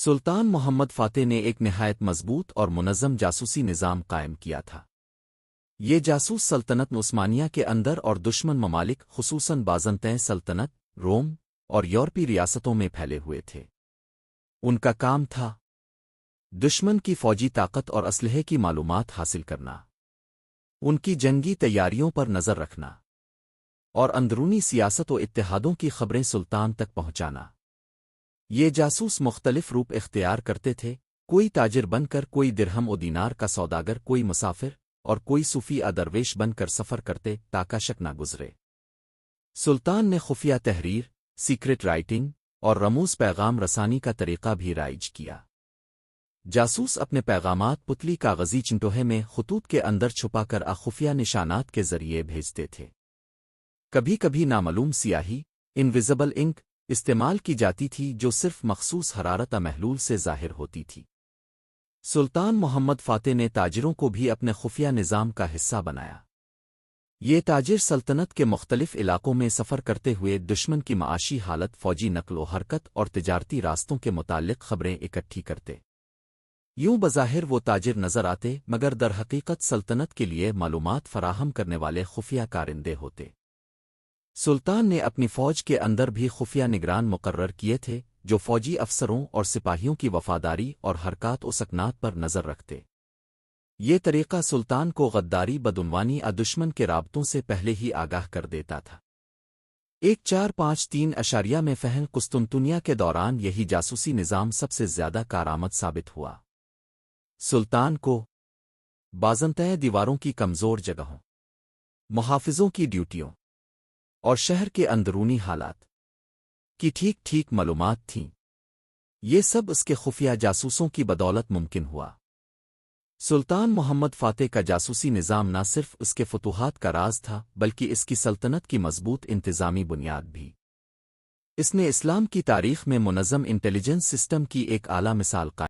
سلطان محمد فاتح نے ایک نہایت مضبوط اور منظم جاسوسی نظام قائم کیا تھا۔ یہ جاسوس سلطنت عثمانیہ کے اندر اور دشمن ممالک خصوصاً بازنطین سلطنت، روم اور یورپی ریاستوں میں پھیلے ہوئے تھے۔ ان کا کام تھا دشمن کی فوجی طاقت اور اسلحے کی معلومات حاصل کرنا، ان کی جنگی تیاریوں پر نظر رکھنا اور اندرونی سیاست و اتحادوں کی خبریں سلطان تک پہنچانا۔ یہ جاسوس مختلف روپ اختیار کرتے تھے، کوئی تاجر بن کر، کوئی درہم و دینار کا سوداگر، کوئی مسافر اور کوئی صوفی درویش بن کر سفر کرتے تاکہ شک نہ گزرے۔ سلطان نے خفیہ تحریر، سیکرٹ رائٹنگ اور رموز پیغام رسانی کا طریقہ بھی رائج کیا۔ جاسوس اپنے پیغامات پتلی کاغذی چنٹوہے میں خطوط کے اندر چھپا کر خفیہ نشانات کے ذریعے بھیجتے تھے۔ کبھی کبھی نامعلوم سیاہی، انویزیبل انک، استعمال کی جاتی تھی جو صرف مخصوص حرارت محلول سے ظاہر ہوتی تھی۔ سلطان محمد فاتح نے تاجروں کو بھی اپنے خفیہ نظام کا حصہ بنایا۔ یہ تاجر سلطنت کے مختلف علاقوں میں سفر کرتے ہوئے دشمن کی معاشی حالت، فوجی نقل و حرکت اور تجارتی راستوں کے متعلق خبریں اکٹھی کرتے۔ یوں بظاہر وہ تاجر نظر آتے مگر در حقیقت سلطنت کے لیے معلومات فراہم کرنے والے خفیہ کارندے ہوتے۔ سلطان نے اپنی فوج کے اندر بھی خفیہ نگران مقرر کیے تھے جو فوجی افسروں اور سپاہیوں کی وفاداری اور حرکات و سکنات پر نظر رکھتے۔ یہ طریقہ سلطان کو غداری، بدعنوانی دشمن کے رابطوں سے پہلے ہی آگاہ کر دیتا تھا۔ 1453 میں فتح قسطنطنیہ کے دوران یہی جاسوسی نظام سب سے زیادہ کارآمد ثابت ہوا۔ سلطان کو بازنطین دیواروں کی کمزور جگہوں، محافظوں کی ڈیوٹیوں اور شہر کے اندرونی حالات کی ٹھیک معلومات تھیں۔ یہ سب اس کے خفیہ جاسوسوں کی بدولت ممکن ہوا۔ سلطان محمد فاتح کا جاسوسی نظام نہ صرف اس کے فتوحات کا راز تھا بلکہ اس کی سلطنت کی مضبوط انتظامی بنیاد بھی۔ اس نے اسلام کی تاریخ میں منظم انٹیلیجنس سسٹم کی ایک اعلیٰ مثال قائم